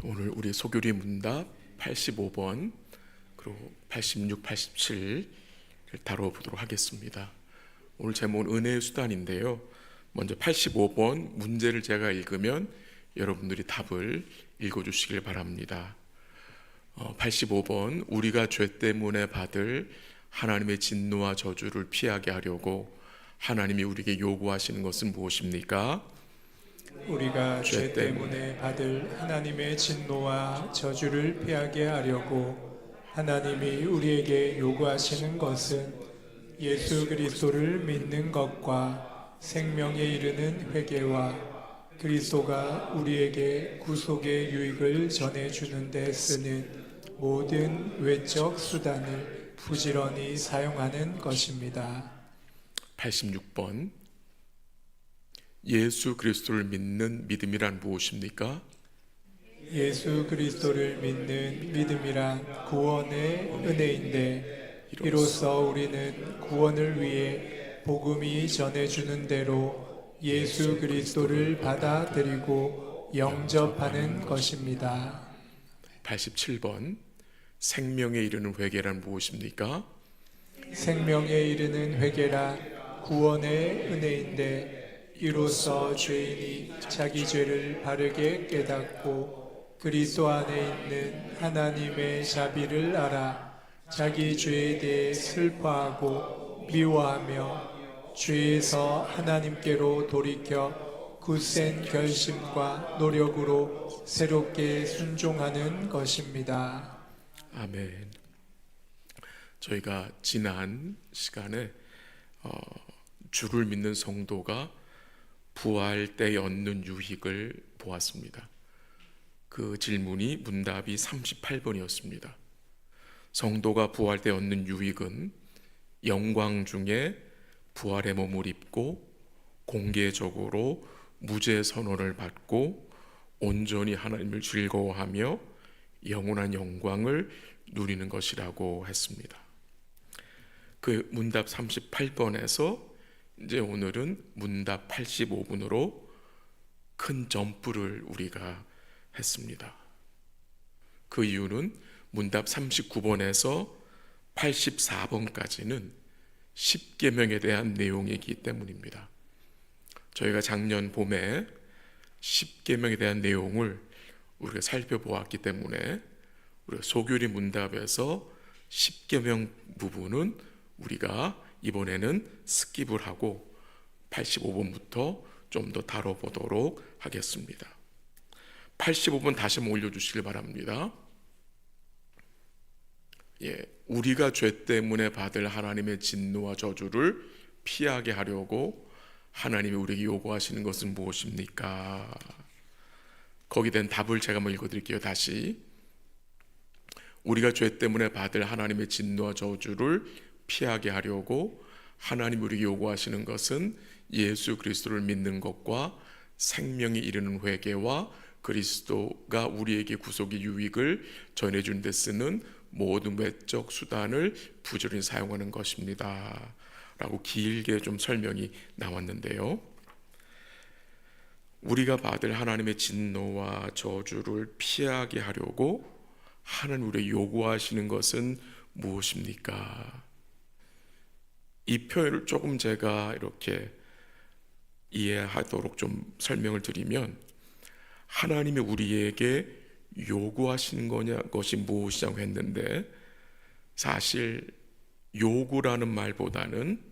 오늘 우리 소교리 문답 85번 그리고 86, 87을 다뤄보도록 하겠습니다. 오늘 제목은 은혜의 수단인데요. 먼저 85번 문제를 제가 읽으면 여러분들이 답을 읽어주시길 바랍니다. 85번 우리가 죄 때문에 받을 하나님의 진노와 저주를 피하게 하려고 하나님이 우리에게 요구하시는 것은 무엇입니까? 우리가 죄 때문에 받을 하나님의 진노와 저주를 피하게 하려고 하나님이 우리에게 요구하시는 것은 예수 그리스도를 믿는 것과 생명에 이르는 회개와 그리스도가 우리에게 구속의 유익을 전해주는 데 쓰는 모든 외적 수단을 부지런히 사용하는 것입니다. 86번 예수 그리스도를 믿는 믿음이란 무엇입니까? 예수 그리스도를 믿는 믿음이란 구원의 은혜인데 이로써 우리는 구원을 위해 복음이 전해주는 대로 예수 그리스도를 받아들이고 영접하는 것입니다. 87번 생명에 이르는 회개란 무엇입니까? 생명에 이르는 회개란 구원의 은혜인데 이로써 죄인이 자기 죄를 바르게 깨닫고 그리스도 안에 있는 하나님의 자비를 알아 자기 죄에 대해 슬퍼하고 미워하며 죄에서 하나님께로 돌이켜 굳센 결심과 노력으로 새롭게 순종하는 것입니다. 아멘. 저희가 지난 시간에 주를 믿는 성도가 부활 때 얻는 유익을 보았습니다. 그 질문이 문답이 38번이었습니다. 성도가 부활 때 얻는 유익은 영광 중에 부활의 몸을 입고 공개적으로 무죄 선언을 받고 온전히 하나님을 즐거워하며 영원한 영광을 누리는 것이라고 했습니다. 그 문답 38번에서 이제 오늘은 문답 85번으로 큰 점프를 우리가 했습니다. 그 이유는 문답 39번에서 84번까지는 10계명에 대한 내용이기 때문입니다. 저희가 작년 봄에 10계명에 대한 내용을 우리가 살펴보았기 때문에 우리가 소교리 문답에서 10계명 부분은 우리가 이번에는 스킵을 하고 85번부터 좀 더 다뤄보도록 하겠습니다. 85번 다시 한번 올려주시길 바랍니다. 우리가 죄 때문에 받을 하나님의 진노와 저주를 피하게 하려고 하나님이 우리에게 요구하시는 것은 무엇입니까? 거기에 대한 답을 제가 한번 읽어드릴게요. 다시 우리가 죄 때문에 받을 하나님의 진노와 저주를 피하게 하려고 하나님이 우리에게 요구하시는 것은 예수 그리스도를 믿는 것과 생명에 이르는 회개와 그리스도가 우리에게 구속의 유익을 전해주는 데 쓰는 모든 외적 수단을 부지런히 사용하는 것입니다 라고 길게 좀 설명이 나왔는데요, 우리가 받을 하나님의 진노와 저주를 피하게 하려고 하나님 우리에게 요구하시는 것은 무엇입니까? 이 표현을 조금 제가 이렇게 이해하도록 좀 설명을 드리면, 하나님이 우리에게 요구하시는 것이 무엇이냐고 했는데, 사실 요구라는 말보다는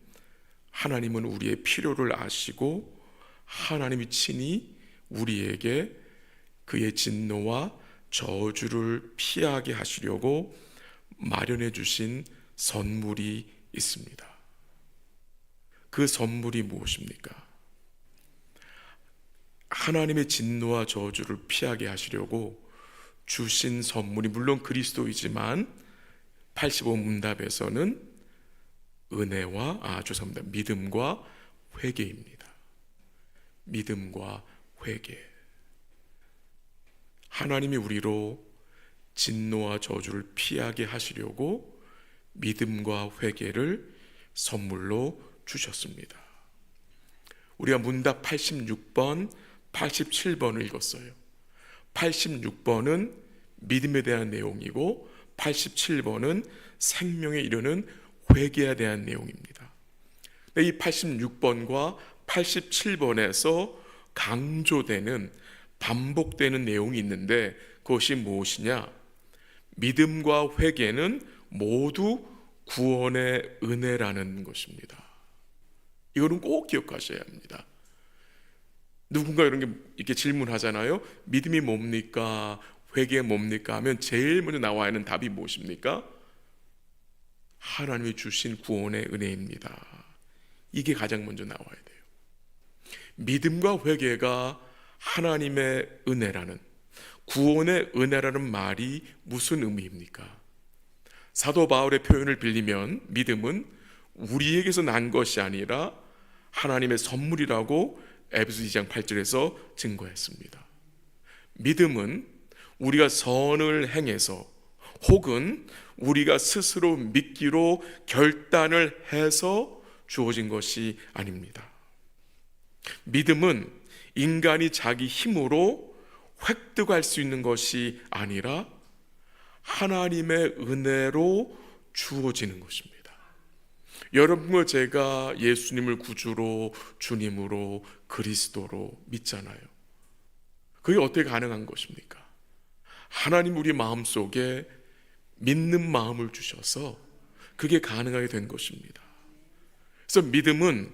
하나님은 우리의 필요를 아시고 하나님이 친히 우리에게 그의 진노와 저주를 피하게 하시려고 마련해 주신 선물이 있습니다. 그 선물이 무엇입니까? 하나님의 진노와 저주를 피하게 하시려고 주신 선물이 물론 그리스도이지만 85문답에서는 은혜와 믿음과 회개입니다. 믿음과 회개. 하나님이 우리로 진노와 저주를 피하게 하시려고 믿음과 회개를 선물로 주셨습니다. 우리가 문답 86번, 87번을 읽었어요. 86번은 믿음에 대한 내용이고 87번은 생명에 이르는 회개에 대한 내용입니다. 이 86번과 87번에서 강조되는 반복되는 내용이 있는데 그것이 무엇이냐? 믿음과 회개는 모두 구원의 은혜라는 것입니다. 이거는 꼭 기억하셔야 합니다. 누군가 이렇게 질문하잖아요. 믿음이 뭡니까? 회개 뭡니까? 하면 제일 먼저 나와야 하는 답이 무엇입니까? 하나님이 주신 구원의 은혜입니다. 이게 가장 먼저 나와야 돼요. 믿음과 회개가 하나님의 은혜라는, 구원의 은혜라는 말이 무슨 의미입니까? 사도 바울의 표현을 빌리면 믿음은 우리에게서 난 것이 아니라 하나님의 선물이라고 에베소 2장 8절에서 증거했습니다. 믿음은 우리가 선을 행해서 혹은 우리가 스스로 믿기로 결단을 해서 주어진 것이 아닙니다. 믿음은 인간이 자기 힘으로 획득할 수 있는 것이 아니라 하나님의 은혜로 주어지는 것입니다. 여러분과 제가 예수님을 구주로, 주님으로, 그리스도로 믿잖아요. 그게 어떻게 가능한 것입니까? 하나님 우리 마음속에 믿는 마음을 주셔서 그게 가능하게 된 것입니다. 그래서 믿음은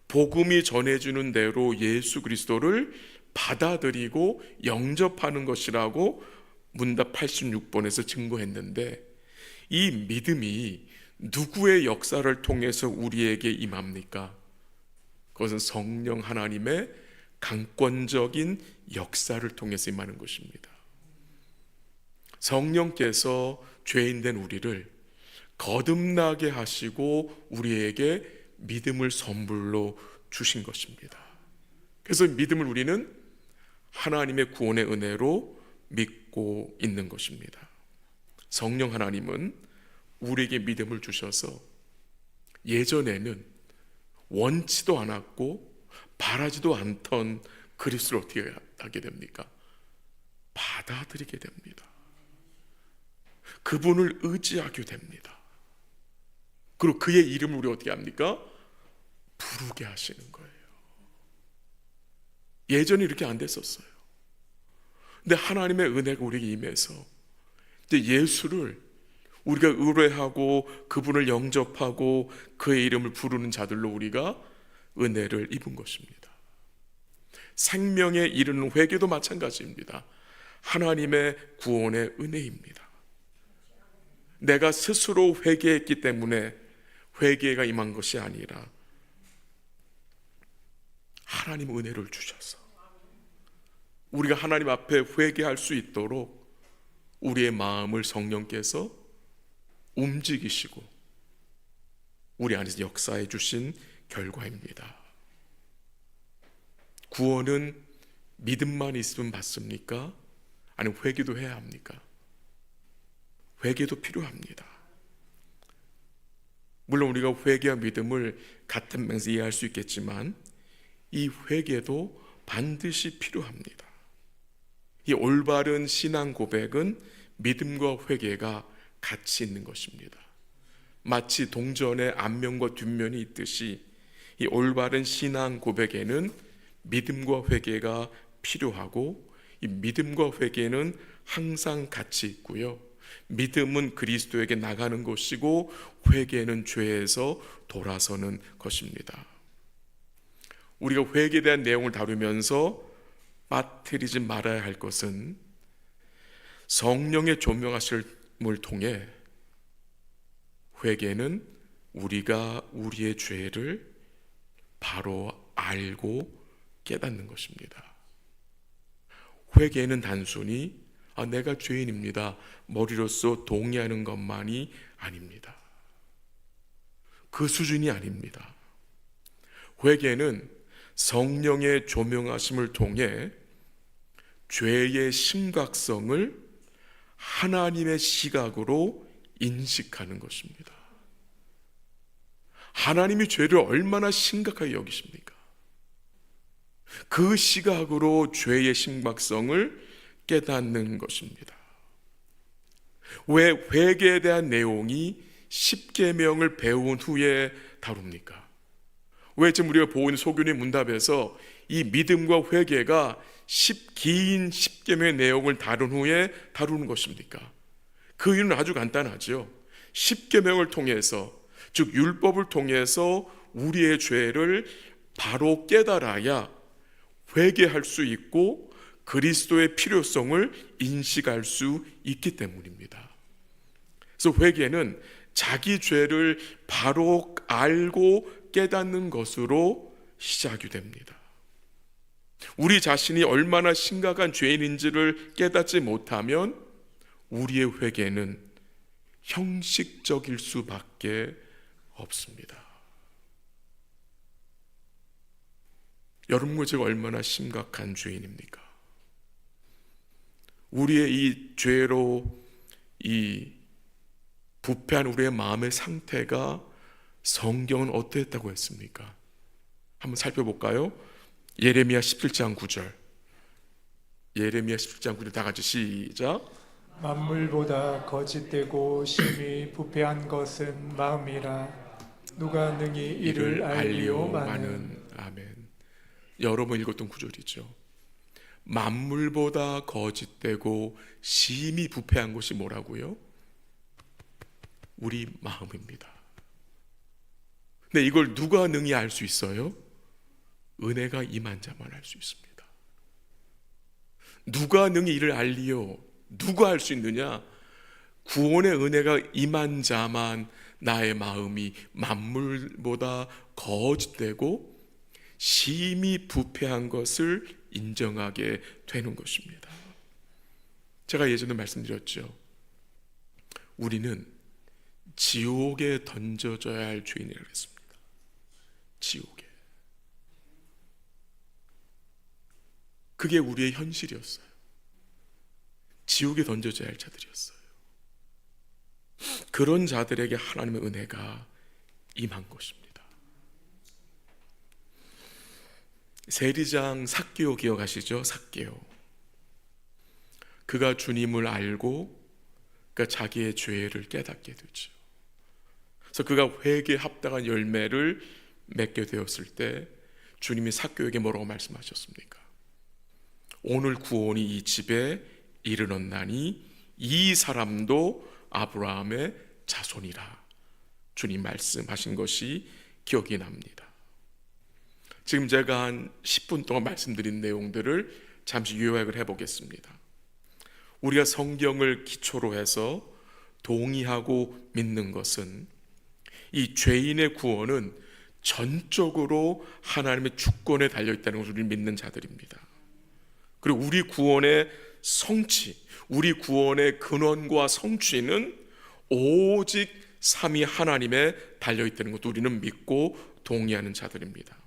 복음이 전해주는 대로 예수 그리스도를 받아들이고 영접하는 것이라고 문답 86번에서 증거했는데, 이 믿음이 누구의 역사를 통해서 우리에게 임합니까? 그것은 성령 하나님의 강권적인 역사를 통해서 임하는 것입니다. 성령께서 죄인된 우리를 거듭나게 하시고 우리에게 믿음을 선물로 주신 것입니다. 그래서 믿음을 우리는 하나님의 구원의 은혜로 믿고 있는 것입니다. 성령 하나님은 우리에게 믿음을 주셔서 예전에는 원치도 않았고 바라지도 않던 그리스도를 어떻게 하게 됩니까? 받아들이게 됩니다. 그분을 의지하게 됩니다. 그리고 그의 이름을 우리 어떻게 합니까? 부르게 하시는 거예요. 예전에 이렇게 안 됐었어요. 근데 하나님의 은혜가 우리에게 임해서 이제 예수를 우리가 의뢰하고 그분을 영접하고 그의 이름을 부르는 자들로 우리가 은혜를 입은 것입니다. 생명에 이르는 회개도 마찬가지입니다. 하나님의 구원의 은혜입니다. 내가 스스로 회개했기 때문에 회개가 임한 것이 아니라 하나님 은혜를 주셔서 우리가 하나님 앞에 회개할 수 있도록 우리의 마음을 성령께서 움직이시고 우리 안에서 역사해 주신 결과입니다. 구원은 믿음만 있으면 받습니까? 아니면 회개도 해야 합니까? 회개도 필요합니다. 물론 우리가 회개와 믿음을 같은 방에서 이해할 수 있겠지만 이 회개도 반드시 필요합니다. 이 올바른 신앙 고백은 믿음과 회개가 같이 있는 것입니다. 마치 동전의 앞면과 뒷면이 있듯이 이 올바른 신앙 고백에는 믿음과 회개가 필요하고 이 믿음과 회개는 항상 같이 있고요. 믿음은 그리스도에게 나가는 것이고 회개는 죄에서 돌아서는 것입니다. 우리가 회개에 대한 내용을 다루면서 빠뜨리지 말아야 할 것은 성령의 조명하심을 통해 회개는 우리가 우리의 죄를 바로 알고 깨닫는 것입니다. 회개는 단순히 내가 죄인입니다 머리로서 동의하는 것만이 아닙니다. 그 수준이 아닙니다. 회개는 성령의 조명하심을 통해 죄의 심각성을 하나님의 시각으로 인식하는 것입니다. 하나님이 죄를 얼마나 심각하게 여기십니까? 그 시각으로 죄의 심각성을 깨닫는 것입니다. 왜 회개에 대한 내용이 십계명을 배운 후에 다룹니까? 왜 지금 우리가 보고 있는 소규의 문답에서 이 믿음과 회개가 긴 십계명의 내용을 다룬 후에 다루는 것입니까? 그 이유는 아주 간단하죠. 십계명을 통해서, 즉 율법을 통해서 우리의 죄를 바로 깨달아야 회개할 수 있고 그리스도의 필요성을 인식할 수 있기 때문입니다. 그래서 회개는 자기 죄를 바로 알고 깨닫는 것으로 시작이 됩니다. 우리 자신이 얼마나 심각한 죄인인지를 깨닫지 못하면 우리의 회개는 형식적일 수밖에 없습니다. 여러분, 제가 얼마나 심각한 죄인입니까? 우리의 이 죄로 이 부패한 우리의 마음의 상태가 성경은 어떠했다고 했습니까? 한번 살펴볼까요? 예레미야 17장 9절. 예레미야 17장 9절 다 같이 시작. 만물보다 거짓되고 심히 부패한 것은 마음이라 누가 능히 이를 알리오마는. 아멘. 여러 번 읽었던 구절이죠. 만물보다 거짓되고 심히 부패한 것이 뭐라고요? 우리 마음입니다. 근데 이걸 누가 능히 알 수 있어요? 은혜가 임한 자만 알 수 있습니다. 누가 능히 이를 알리요? 누가 알 수 있느냐? 구원의 은혜가 임한 자만 나의 마음이 만물보다 거짓되고 심히 부패한 것을 인정하게 되는 것입니다. 제가 예전에 말씀드렸죠. 우리는 지옥에 던져져야 할 죄인이라고 했습니다. 지옥에. 그게 우리의 현실이었어요. 지옥에 던져져야 할 자들이었어요. 그런 자들에게 하나님의 은혜가 임한 것입니다. 세리장 삭개오 기억하시죠? 삭개오. 그가 주님을 알고 그러니까 자기의 죄를 깨닫게 되죠. 그래서 그가 회개에 합당한 열매를 맺게 되었을 때 주님이 삭개오에게 뭐라고 말씀하셨습니까? 오늘 구원이 이 집에 이르렀나니 이 사람도 아브라함의 자손이라. 주님 말씀하신 것이 기억이 납니다. 지금 제가 한 10분 동안 말씀드린 내용들을 잠시 요약을 해보겠습니다. 우리가 성경을 기초로 해서 동의하고 믿는 것은 이 죄인의 구원은 전적으로 하나님의 주권에 달려있다는 것을 우리 믿는 자들입니다. 그리고 우리 구원의 성취, 우리 구원의 근원과 성취는 오직 삼위 하나님에 달려있다는 것도 우리는 믿고 동의하는 자들입니다.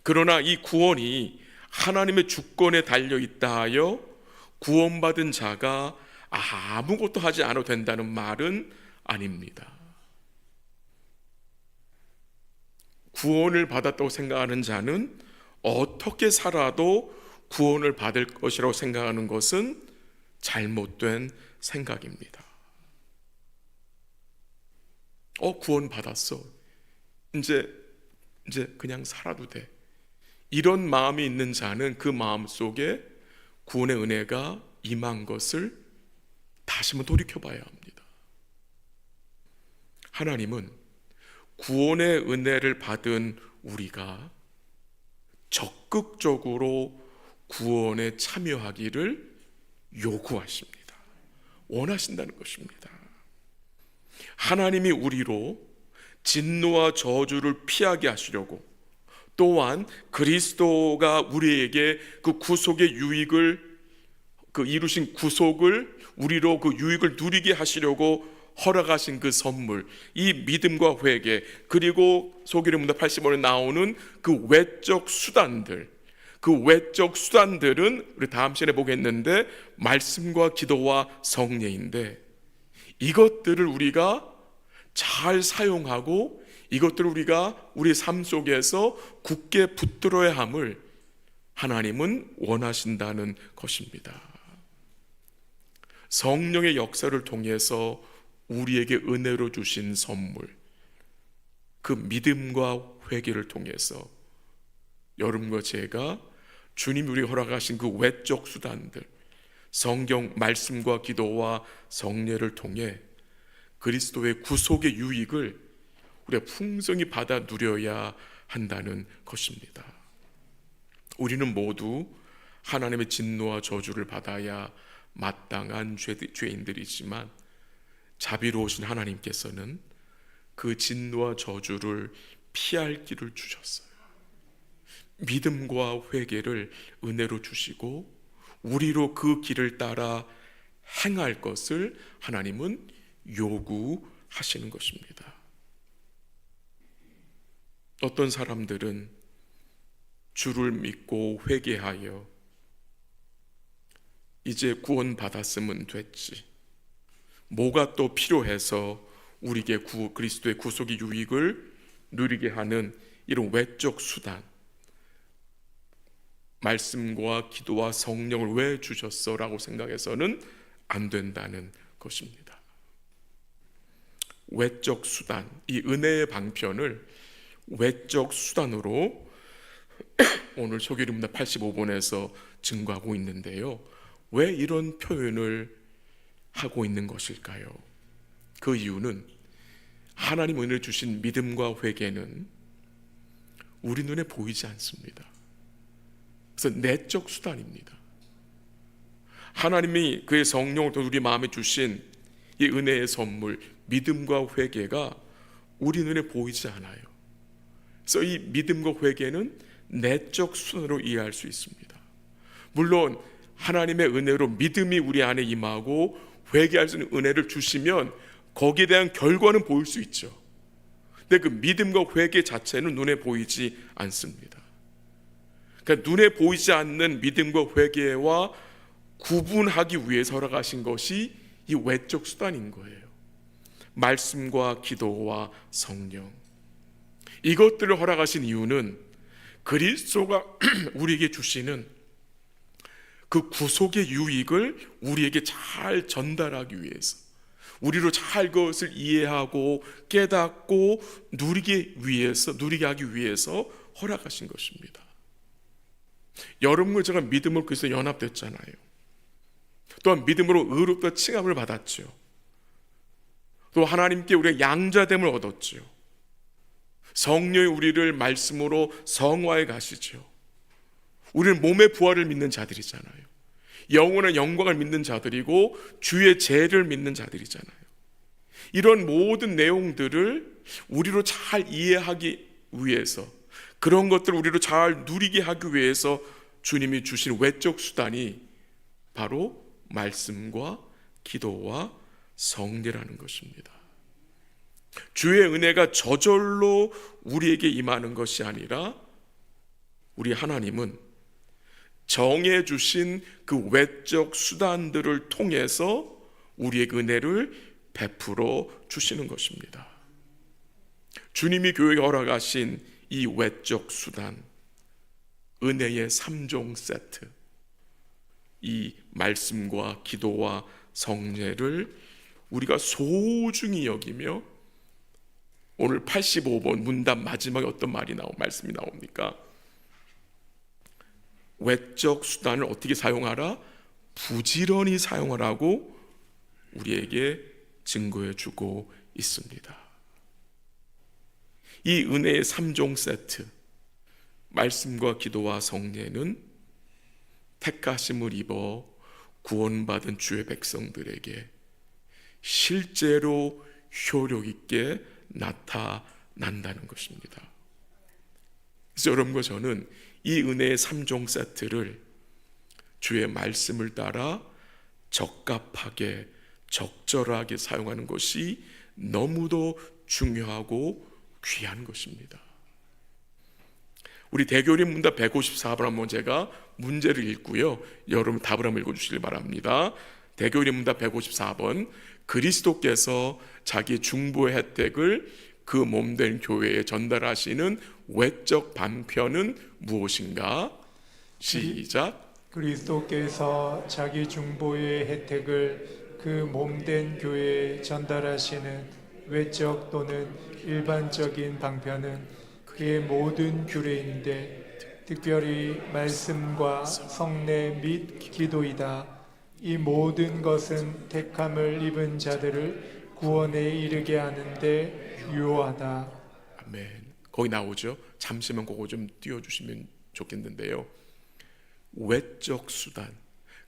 그러나 이 구원이 하나님의 주권에 달려있다 하여 구원받은 자가 아무것도 하지 않아도 된다는 말은 아닙니다. 구원을 받았다고 생각하는 자는 어떻게 살아도 구원을 받을 것이라고 생각하는 것은 잘못된 생각입니다. 구원 받았어. 이제 그냥 살아도 돼. 이런 마음이 있는 자는 그 마음 속에 구원의 은혜가 임한 것을 다시 한번 돌이켜봐야 합니다. 하나님은 구원의 은혜를 받은 우리가 적극적으로 구원에 참여하기를 요구하십니다. 원하신다는 것입니다. 하나님이 우리로 진노와 저주를 피하게 하시려고, 또한 그리스도가 우리에게 그 구속의 유익을, 그 이루신 구속을 우리로 그 유익을 누리게 하시려고 허락하신 그 선물, 이 믿음과 회개, 그리고 소개를 문답 85년에 나오는 그 외적 수단들, 그 외적 수단들은 우리 다음 시간에 보겠는데 말씀과 기도와 성례인데, 이것들을 우리가 잘 사용하고 이것들을 우리가 우리 삶 속에서 굳게 붙들어야 함을 하나님은 원하신다는 것입니다. 성령의 역사를 통해서 우리에게 은혜로 주신 선물, 그 믿음과 회개를 통해서 여러분과 제가 주님이 우리에게 허락하신 그 외적 수단들, 성경 말씀과 기도와 성례를 통해 그리스도의 구속의 유익을 우리가 풍성히 받아 누려야 한다는 것입니다. 우리는 모두 하나님의 진노와 저주를 받아야 마땅한 죄인들이지만 자비로우신 하나님께서는 그 진노와 저주를 피할 길을 주셨어요. 믿음과 회개를 은혜로 주시고 우리로 그 길을 따라 행할 것을 하나님은 요구하시는 것입니다. 어떤 사람들은 주를 믿고 회개하여 이제 구원받았으면 됐지, 뭐가 또 필요해서 우리에게 그리스도의 구속의 유익을 누리게 하는 이런 외적 수단, 말씀과 기도와 성령을 왜 주셨어? 라고 생각해서는 안 된다는 것입니다. 외적 수단, 이 은혜의 방편을 외적 수단으로 오늘 소개입니다 85번에서 증거하고 있는데요, 왜 이런 표현을 하고 있는 것일까요? 그 이유는 하나님 은혜를 주신 믿음과 회개는 우리 눈에 보이지 않습니다. 그래서 내적 수단입니다. 하나님이 그의 성령을 통해 우리 마음에 주신 이 은혜의 선물, 믿음과 회개가 우리 눈에 보이지 않아요. 그래서 이 믿음과 회개는 내적 수단으로 이해할 수 있습니다. 물론 하나님의 은혜로 믿음이 우리 안에 임하고 회개할 수 있는 은혜를 주시면 거기에 대한 결과는 보일 수 있죠. 근데 그 믿음과 회개 자체는 눈에 보이지 않습니다. 그러니까 눈에 보이지 않는 믿음과 회개와 구분하기 위해서 허락하신 것이 이 외적 수단인 거예요. 말씀과 기도와 성령, 이것들을 허락하신 이유는 그리스도가 우리에게 주시는 그 구속의 유익을 우리에게 잘 전달하기 위해서, 우리로 잘 그것을 이해하고 깨닫고 누리게 하기 위해서 허락하신 것입니다. 여러분과 제가 믿음으로 그리스도에 연합됐잖아요. 또한 믿음으로 의롭다 칭함을 받았죠. 또 하나님께 우리가 양자됨을 얻었죠. 성령이 우리를 말씀으로 성화해 가시죠. 우리는 몸의 부활을 믿는 자들이잖아요. 영원한 영광을 믿는 자들이고 주의 죄를 믿는 자들이잖아요. 이런 모든 내용들을 우리로 잘 이해하기 위해서, 그런 것들을 우리로 잘 누리게 하기 위해서 주님이 주신 외적 수단이 바로 말씀과 기도와 성례라는 것입니다. 주의 은혜가 저절로 우리에게 임하는 것이 아니라 우리 하나님은 정해 주신 그 외적 수단들을 통해서 우리의 은혜를 베풀어 주시는 것입니다. 주님이 교회에 허락하신 이 외적 수단, 은혜의 3종 세트, 이 말씀과 기도와 성례를 우리가 소중히 여기며, 오늘 85번 문답 마지막에 어떤 말씀이 나옵니까? 외적 수단을 어떻게 사용하라? 부지런히 사용하라고 우리에게 증거해 주고 있습니다. 이 은혜의 3종 세트, 말씀과 기도와 성례는 택하심을 입어 구원받은 주의 백성들에게 실제로 효력 있게 나타난다는 것입니다. 그래서 여러분과 저는 이 은혜의 3종 세트를 주의 말씀을 따라 적합하게, 적절하게 사용하는 것이 너무도 중요하고 귀한 것입니다. 우리 대교림 문답 154번 한번 제가 문제를 읽고요, 여러분 답을 한번 읽어주시길 바랍니다. 대교림 문답 154번, 그리스도께서 자기 중보의 혜택을 그 몸된 교회에 전달하시는 외적 방편은 무엇인가? 시작. 그리스도께서 자기 중보의 혜택을 그 몸된 교회에 전달하시는 외적 또는 일반적인 방편은 그의 모든 규례인데 특별히 말씀과 성례 및 기도이다. 이 모든 것은 택함을 입은 자들을 구원에 이르게 하는데 유효하다. 아멘. 거기 나오죠. 잠시만 그거 좀 띄워주시면 좋겠는데요. 외적 수단,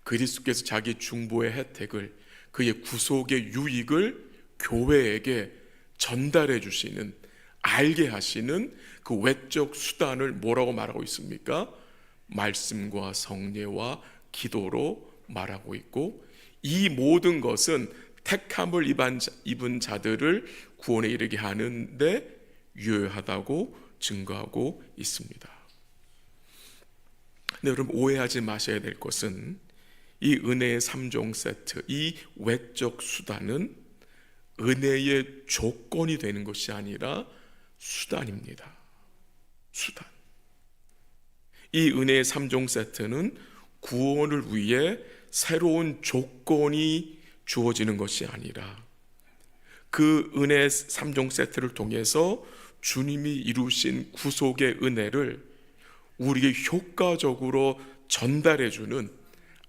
그리스도께서 자기 중보의 혜택을, 그의 구속의 유익을 교회에게 전달해 주시는, 알게 하시는 그 외적 수단을 뭐라고 말하고 있습니까? 말씀과 성례와 기도로 말하고 있고, 이 모든 것은 택함을 입은 자들을 구원에 이르게 하는데 유효하다고 증거하고 있습니다. 근데 여러분, 오해하지 마셔야 될 것은 이 은혜의 3종 세트, 이 외적 수단은 은혜의 조건이 되는 것이 아니라 수단입니다. 수단. 이 은혜의 3종 세트는 구원을 위해 새로운 조건이 주어지는 것이 아니라 그 은혜 3종 세트를 통해서 주님이 이루신 구속의 은혜를 우리에게 효과적으로 전달해주는,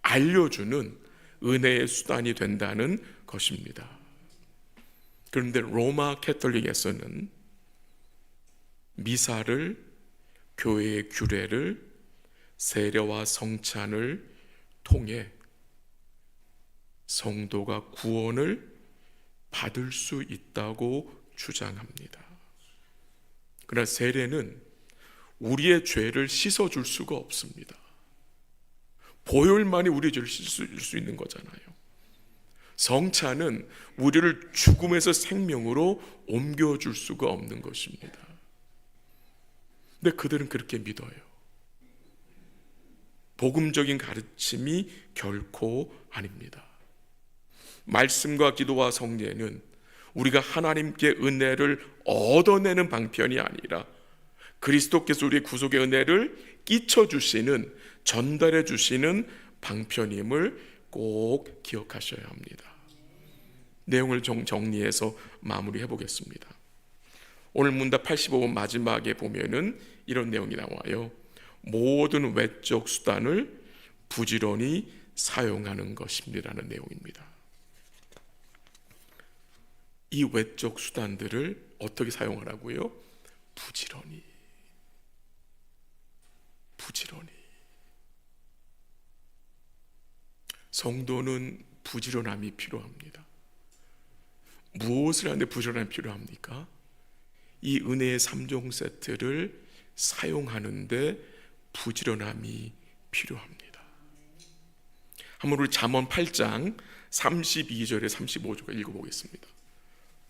알려주는 은혜의 수단이 된다는 것입니다. 그런데 로마 캐톨릭에서는 미사를, 교회의 규례를, 세례와 성찬을 통해 성도가 구원을 받을 수 있다고 주장합니다. 그러나 세례는 우리의 죄를 씻어줄 수가 없습니다. 보혈만이 우리의 죄를 씻을 수 있는 거잖아요. 성찬은 우리를 죽음에서 생명으로 옮겨줄 수가 없는 것입니다. 근데 그들은 그렇게 믿어요. 복음적인 가르침이 결코 아닙니다. 말씀과 기도와 성례는 우리가 하나님께 은혜를 얻어내는 방편이 아니라 그리스도께서 우리의 구속의 은혜를 끼쳐주시는, 전달해 주시는 방편임을 꼭 기억하셔야 합니다. 내용을 정리해서 마무리해 보겠습니다. 오늘 문답 85번 마지막에 보면은 이런 내용이 나와요. 모든 외적 수단을 부지런히 사용하는 것입니다라는 내용입니다. 이 외적 수단들을 어떻게 사용하라고요? 부지런히. 성도는 부지런함이 필요합니다. 무엇을 하는데 부지런함이 필요합니까? 이 은혜의 3종 세트를 사용하는데 부지런함이 필요합니다. 한번 우리 잠언 8장 32절에 35절까지 읽어보겠습니다.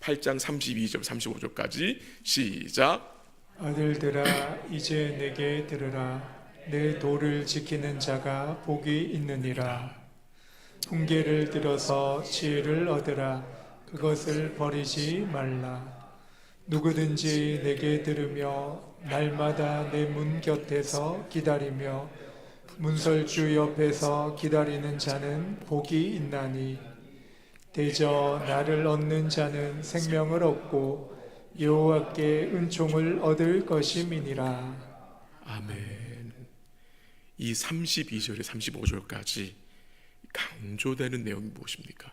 8장 32절 35절까지 시작. 아들들아 이제 내게 들으라. 내 도를 지키는 자가 복이 있느니라. 훈계를 들어서 지혜를 얻으라. 그것을 버리지 말라. 누구든지 내게 들으며 날마다 내 문 곁에서 기다리며 문설주 옆에서 기다리는 자는 복이 있나니 대저 나를 얻는 자는 생명을 얻고 여호와께 은총을 얻을 것임이니라. 아멘. 이 32절에 35절까지 강조되는 내용이 무엇입니까?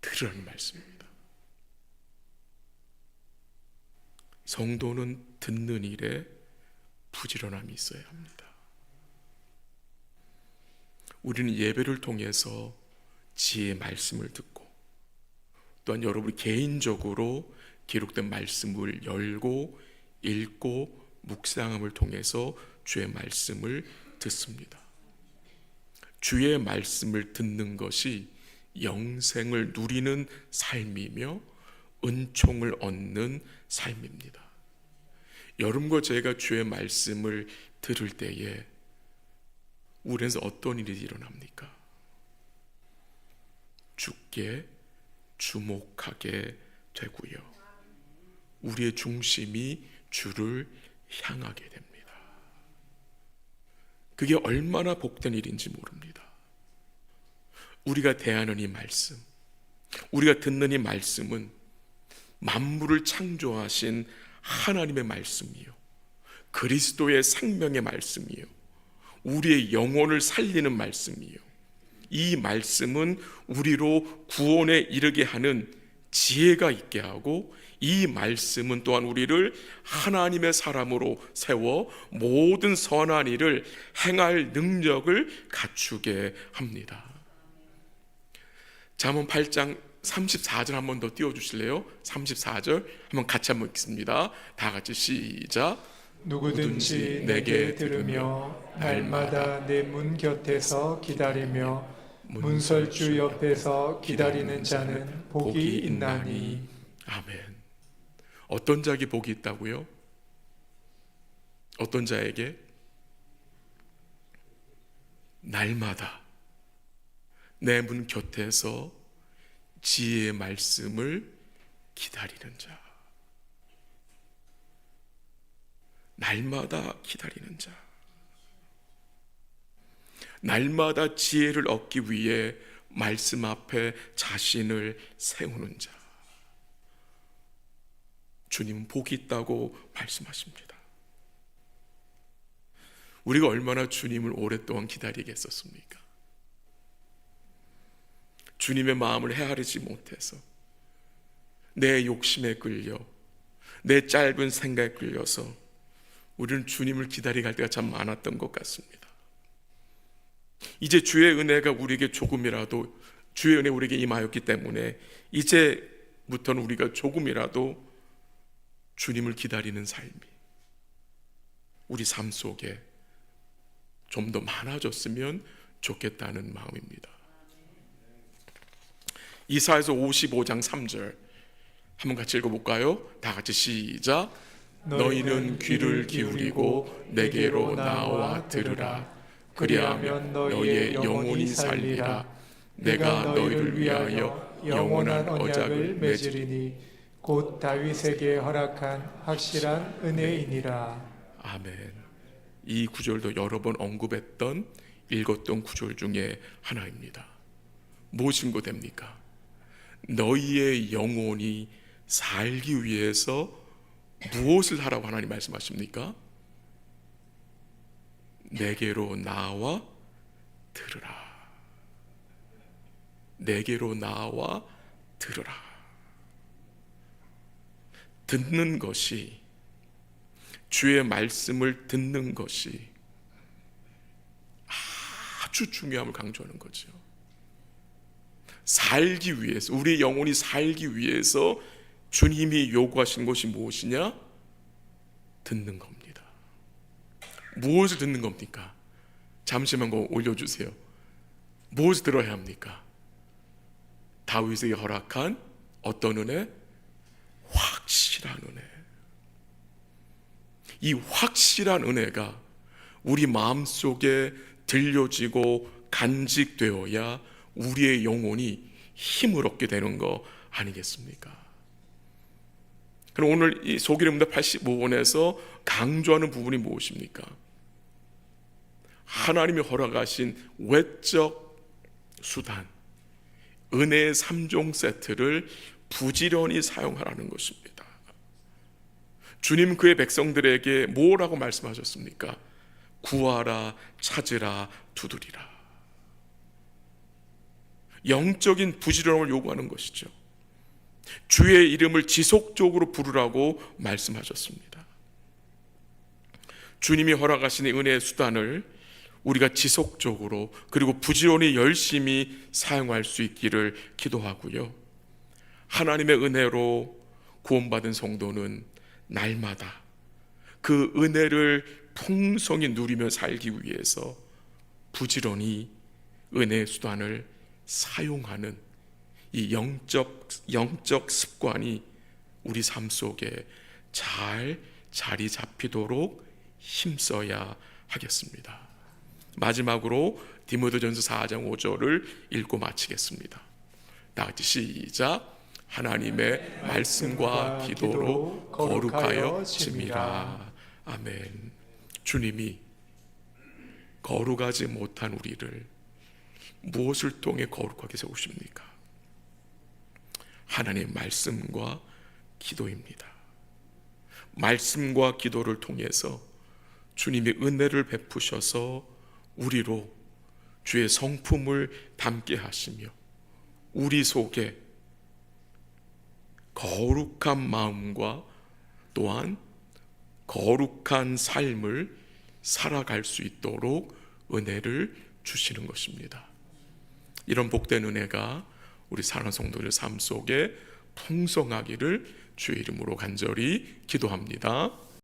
들으라는 말씀입니다. 성도는 듣는 일에 부지런함이 있어야 합니다. 우리는 예배를 통해서 지혜의 말씀을 듣고 또한 여러분이 개인적으로 기록된 말씀을 열고 읽고 묵상함을 통해서 주의 말씀을 듣습니다. 주의 말씀을 듣는 것이 영생을 누리는 삶이며 은총을 얻는 삶입니다. 여러분과 제가 주의 말씀을 들을 때에 우리에서 어떤 일이 일어납니까? 주께 주목하게 되고요. 우리의 중심이 주를 향하게 됩니다. 그게 얼마나 복된 일인지 모릅니다. 우리가 대하는 이 말씀, 우리가 듣는 이 말씀은 만물을 창조하신 하나님의 말씀이요, 그리스도의 생명의 말씀이요, 우리의 영혼을 살리는 말씀이요, 이 말씀은 우리로 구원에 이르게 하는 지혜가 있게 하고, 이 말씀은 또한 우리를 하나님의 사람으로 세워 모든 선한 일을 행할 능력을 갖추게 합니다. 잠언 8장 34절 한 번 더 띄워주실래요? 34절 한번 같이 한번 읽습니다. 다 같이 시작. 누구든지 내게 들으며 날마다 내 문 곁에서 기다리며 문설주 옆에서 기다리는 자는 복이 있나니. 아멘. 어떤 자에게 복이 있다고요? 어떤 자에게? 날마다 내 문 곁에서 지혜의 말씀을 기다리는 자. 날마다 기다리는 자. 날마다 지혜를 얻기 위해 말씀 앞에 자신을 세우는 자. 주님은 복이 있다고 말씀하십니다. 우리가 얼마나 주님을 오랫동안 기다리겠었습니까? 주님의 마음을 헤아리지 못해서 내 욕심에 끌려, 내 짧은 생각에 끌려서 우리는 주님을 기다리게 할 때가 참 많았던 것 같습니다. 이제 주의 은혜가 우리에게 조금이라도, 주의 은혜 우리에게 임하였기 때문에 이제부터는 우리가 조금이라도 주님을 기다리는 삶이 우리 삶 속에 좀 더 많아졌으면 좋겠다는 마음입니다. 이사야서 55장 3절 한번 같이 읽어볼까요? 다 같이 시작. 너희는 귀를 기울이고 내게로 나와 들으라. 그리하면 너희의 영혼이 살리라. 내가 너희를 위하여 영원한 언약을 맺으리니 곧 다윗에게 허락한 확실한 은혜이니라. 아멘. 이 구절도 여러 번 언급했던, 읽었던 구절 중에 하나입니다. 무엇인 것 됩니까? 너희의 영혼이 살기 위해서 무엇을 하라고 하나님 말씀하십니까? 내게로 나와 들으라. 내게로 나와 들으라. 듣는 것이, 주의 말씀을 듣는 것이 아주 중요함을 강조하는 거죠. 살기 위해서, 우리 영혼이 살기 위해서 주님이 요구하시는 것이 무엇이냐? 듣는 겁니다. 무엇을 듣는 겁니까? 잠시만 그거 올려주세요. 무엇을 들어야 합니까? 다윗에게 허락한 어떤 은혜? 확실한 은혜. 이 확실한 은혜가 우리 마음속에 들려지고 간직되어야 우리의 영혼이 힘을 얻게 되는 거 아니겠습니까? 그럼 오늘 이 소기름 85번에서 강조하는 부분이 무엇입니까? 하나님이 허락하신 외적 수단, 은혜의 3종 세트를 부지런히 사용하라는 것입니다. 주님 그의 백성들에게 뭐라고 말씀하셨습니까? 구하라, 찾으라, 두드리라. 영적인 부지런함을 요구하는 것이죠. 주의 이름을 지속적으로 부르라고 말씀하셨습니다. 주님이 허락하신 은혜의 수단을 우리가 지속적으로 그리고 부지런히 열심히 사용할 수 있기를 기도하고요. 하나님의 은혜로 구원받은 성도는 날마다 그 은혜를 풍성히 누리며 살기 위해서 부지런히 은혜의 수단을 사용하는 이 영적 습관이 우리 삶 속에 잘 자리 잡히도록 힘써야 하겠습니다. 마지막으로 디모데전서 4장 5절을 읽고 마치겠습니다. 다 같이 시작. 하나님의 말씀과 기도로 거룩하여 짐이라. 아멘. 주님이 거룩하지 못한 우리를 무엇을 통해 거룩하게 세우십니까? 하나님의 말씀과 기도입니다. 말씀과 기도를 통해서 주님이 은혜를 베푸셔서 우리로 주의 성품을 담게 하시며 우리 속에 거룩한 마음과 또한 거룩한 삶을 살아갈 수 있도록 은혜를 주시는 것입니다. 이런 복된 은혜가 우리 사랑하는 성도들 삶 속에 풍성하기를 주의 이름으로 간절히 기도합니다.